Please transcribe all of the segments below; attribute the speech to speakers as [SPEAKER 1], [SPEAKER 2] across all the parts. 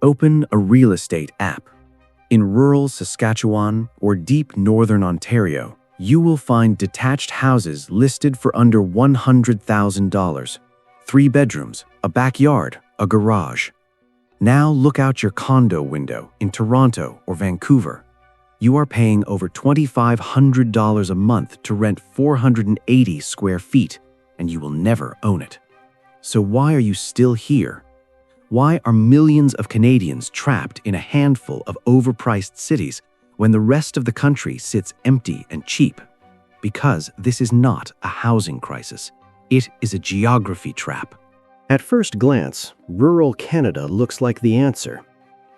[SPEAKER 1] Open a real estate app. In rural Saskatchewan or deep northern Ontario, you will find detached houses listed for under $100,000. 3 bedrooms, a backyard, a garage. Now look out your condo window in Toronto or Vancouver. You are paying over $2,500 a month to rent 480 square feet, and you will never own it. So why are you still here? Why are millions of Canadians trapped in a handful of overpriced cities when the rest of the country sits empty and cheap? Because this is not a housing crisis. It is a geography trap.
[SPEAKER 2] At first glance, rural Canada looks like the answer.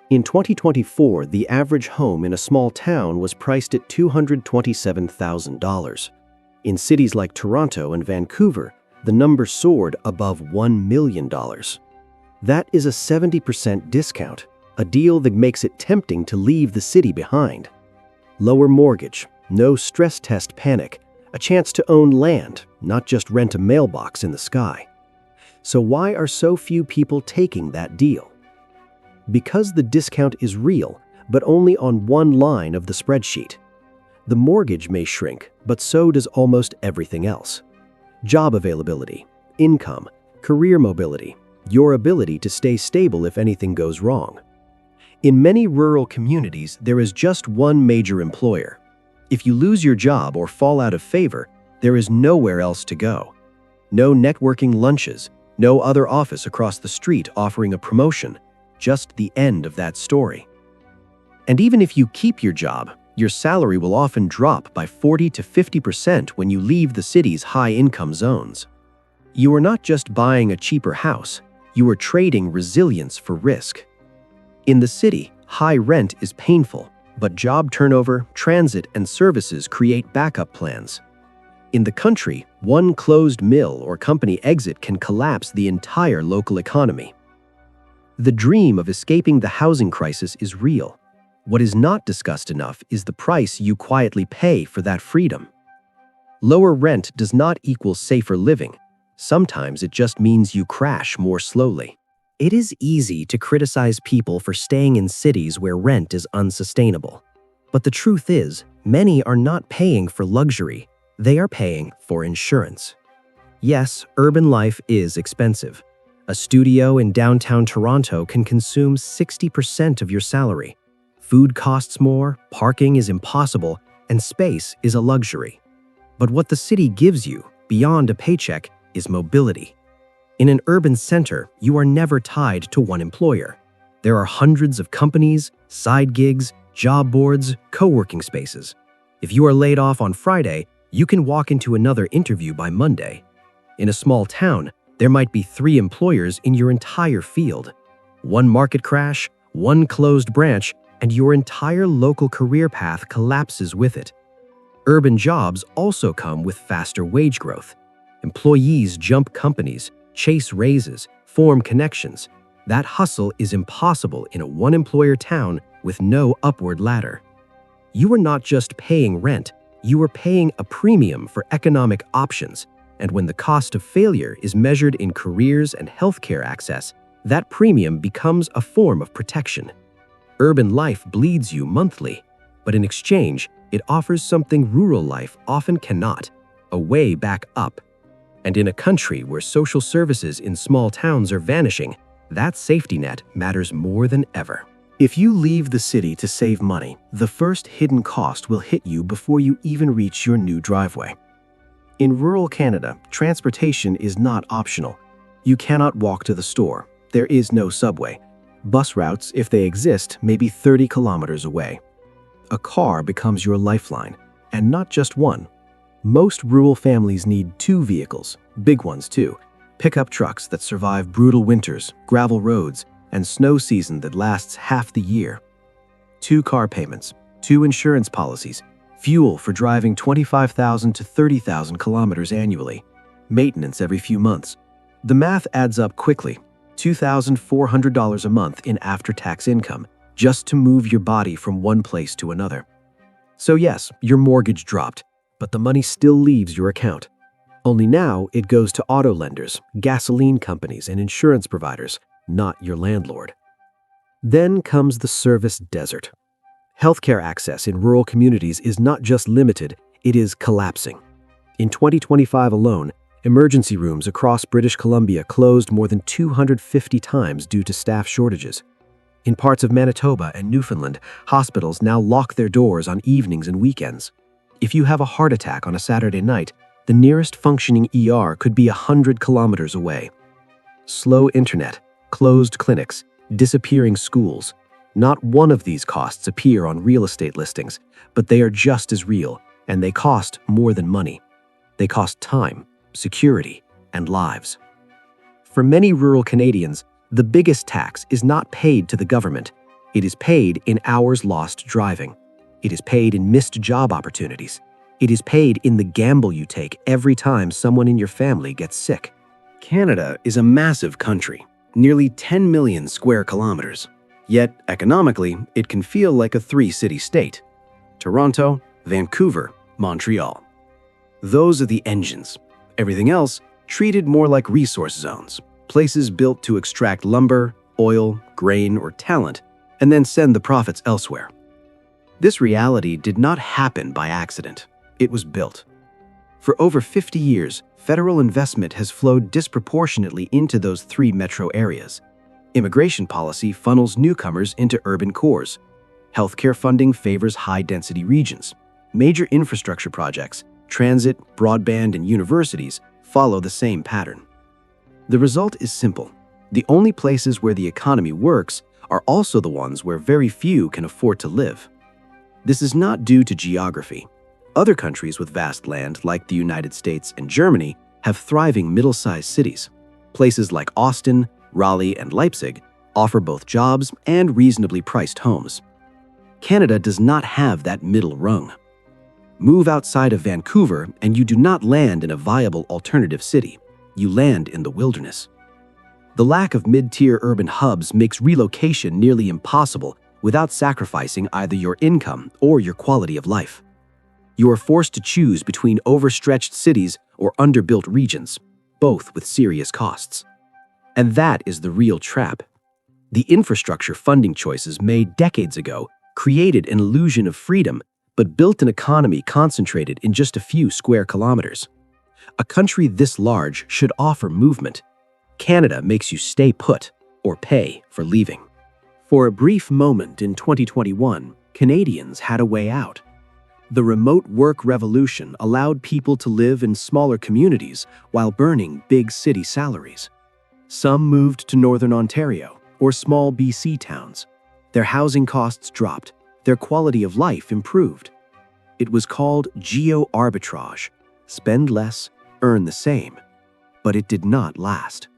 [SPEAKER 2] In 2024, the average home in a small town was priced at $227,000. In cities like Toronto and Vancouver, the number soared above $1 million. That is a 70% discount, a deal that makes it tempting to leave the city behind. Lower mortgage, no stress test panic, a chance to own land, not just rent a mailbox in the sky. So why are so few people taking that deal? Because the discount is real, but only on one line of the spreadsheet. The mortgage may shrink, but so does almost everything else. Job availability, income, career mobility, your ability to stay stable if anything goes wrong. In many rural communities, there is just one major employer. If you lose your job or fall out of favor, there is nowhere else to go. No networking lunches, no other office across the street offering a promotion, just the end of that story. And even if you keep your job, your salary will often drop by 40 to 50% when you leave the city's high-income zones. You are not just buying a cheaper house, you are trading resilience for risk. In the city, high rent is painful, but job turnover, transit, and services create backup plans. In the country, one closed mill or company exit can collapse the entire local economy. The dream of escaping the housing crisis is real. What is not discussed enough is the price you quietly pay for that freedom. Lower rent does not equal safer living. Sometimes it just means you crash more slowly. It is easy to criticize people for staying in cities where rent is unsustainable. But the truth is, many are not paying for luxury. They are paying for insurance. Yes, urban life is expensive. A studio in downtown Toronto can consume 60% of your salary. Food costs more, parking is impossible, and space is a luxury. But what the city gives you, beyond a paycheck, is mobility. In an urban center, you are never tied to one employer. There are hundreds of companies, side gigs, job boards, co-working spaces. If you are laid off on Friday, you can walk into another interview by Monday. In a small town, there might be 3 employers in your entire field. One market crash, one closed branch, and your entire local career path collapses with it. Urban jobs also come with faster wage growth. Employees jump companies, chase raises, form connections. That hustle is impossible in a one-employer town with no upward ladder. You are not just paying rent, you are paying a premium for economic options, and when the cost of failure is measured in careers and healthcare access, that premium becomes a form of protection. Urban life bleeds you monthly, but in exchange, it offers something rural life often cannot: a way back up. And in a country where social services in small towns are vanishing, that safety net matters more than ever. If you leave the city to save money, the first hidden cost will hit you before you even reach your new driveway. In rural Canada, transportation is not optional. You cannot walk to the store. There is no subway. Bus routes, if they exist, may be 30 kilometers away. A car becomes your lifeline, and not just one. Most rural families need 2 vehicles, big ones too, pickup trucks that survive brutal winters, gravel roads, and snow season that lasts half the year. 2 car payments, 2 insurance policies, fuel for driving 25,000 to 30,000 kilometers annually, maintenance every few months. The math adds up quickly: $2,400 a month in after-tax income, just to move your body from one place to another. So yes, your mortgage dropped, but the money still leaves your account. Only now it goes to auto lenders, gasoline companies, and insurance providers, not your landlord. Then comes the service desert. Healthcare access in rural communities is not just limited, it is collapsing. In 2025 alone, emergency rooms across British Columbia closed more than 250 times due to staff shortages. In parts of Manitoba and Newfoundland, hospitals now lock their doors on evenings and weekends. If you have a heart attack on a Saturday night, the nearest functioning ER could be 100 kilometers away. Slow internet, closed clinics, disappearing schools. Not one of these costs appear on real estate listings, but they are just as real, and they cost more than money. They cost time, security, and lives. For many rural Canadians, the biggest tax is not paid to the government. It is paid in hours lost driving. It is paid in missed job opportunities. It is paid in the gamble you take every time someone in your family gets sick.
[SPEAKER 1] Canada is a massive country, nearly 10 million square kilometers. Yet, economically, it can feel like a three-city state: Toronto, Vancouver, Montreal. Those are the engines. Everything else treated more like resource zones, places built to extract lumber, oil, grain, or talent, and then send the profits elsewhere. This reality did not happen by accident. It was built. For over 50 years, federal investment has flowed disproportionately into those three metro areas. Immigration policy funnels newcomers into urban cores. Healthcare funding favors high-density regions. Major infrastructure projects, transit, broadband, and universities follow the same pattern. The result is simple. The only places where the economy works are also the ones where very few can afford to live. This is not due to geography. Other countries with vast land, like the United States and Germany, have thriving middle-sized cities. Places like Austin, Raleigh, and Leipzig offer both jobs and reasonably priced homes. Canada does not have that middle rung. Move outside of Vancouver and you do not land in a viable alternative city. You land in the wilderness. The lack of mid-tier urban hubs makes relocation nearly impossible without sacrificing either your income or your quality of life. You are forced to choose between overstretched cities or underbuilt regions, both with serious costs. And that is the real trap. The infrastructure funding choices made decades ago created an illusion of freedom, but built an economy concentrated in just a few square kilometers. A country this large should offer movement. Canada makes you stay put or pay for leaving. For a brief moment in 2021, Canadians had a way out. The remote work revolution allowed people to live in smaller communities while burning big city salaries. Some moved to Northern Ontario or small BC towns. Their housing costs dropped. Their quality of life improved. It was called geo-arbitrage. Spend less, earn the same. But it did not last.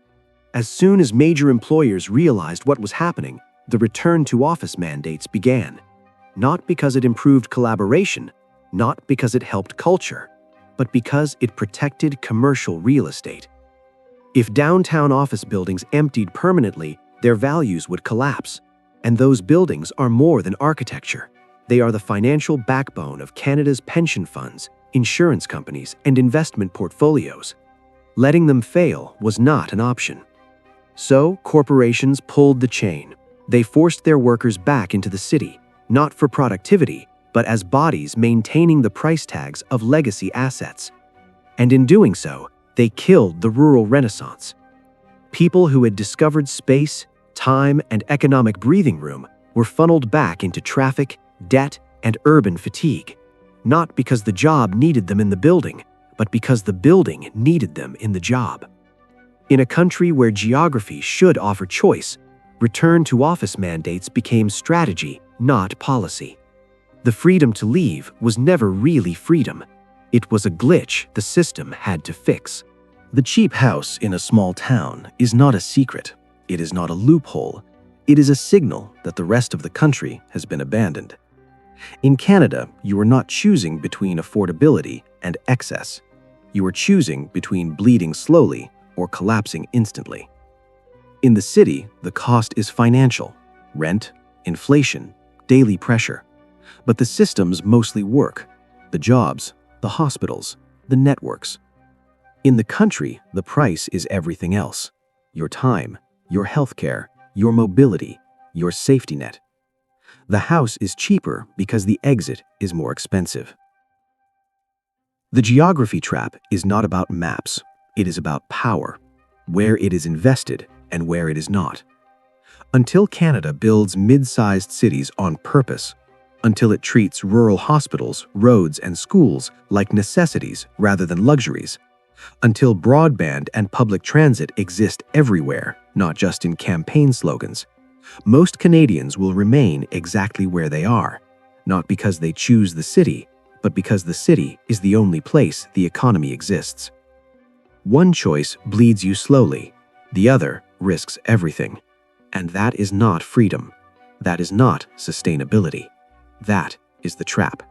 [SPEAKER 1] As soon as major employers realized what was happening, the return to office mandates began. Not because it improved collaboration, not because it helped culture, but because it protected commercial real estate. If downtown office buildings emptied permanently, their values would collapse. And those buildings are more than architecture. They are the financial backbone of Canada's pension funds, insurance companies, and investment portfolios. Letting them fail was not an option. So, corporations pulled the chain. They forced their workers back into the city, not for productivity, but as bodies maintaining the price tags of legacy assets. And in doing so, they killed the rural renaissance. People who had discovered space, time, and economic breathing room were funneled back into traffic, debt, and urban fatigue, not because the job needed them in the building, but because the building needed them in the job. In a country where geography should offer choice, return to office mandates became strategy, not policy. The freedom to leave was never really freedom. It was a glitch the system had to fix. The cheap house in a small town is not a secret. It is not a loophole. It is a signal that the rest of the country has been abandoned. In Canada, you are not choosing between affordability and excess. You are choosing between bleeding slowly or collapsing instantly. In the city, the cost is financial: rent, inflation, daily pressure. But the systems mostly work: the jobs, the hospitals, the networks. In the country, the price is everything else: your time, your healthcare, your mobility, your safety net. The house is cheaper because the exit is more expensive. The geography trap is not about maps. It is about power, where it is invested and where it is not. Until Canada builds mid-sized cities on purpose, until it treats rural hospitals, roads, and schools like necessities rather than luxuries, until broadband and public transit exist everywhere, not just in campaign slogans, most Canadians will remain exactly where they are, not because they choose the city, but because the city is the only place the economy exists. One choice bleeds you slowly, the other risks everything. And that is not freedom. That is not sustainability. That is the trap.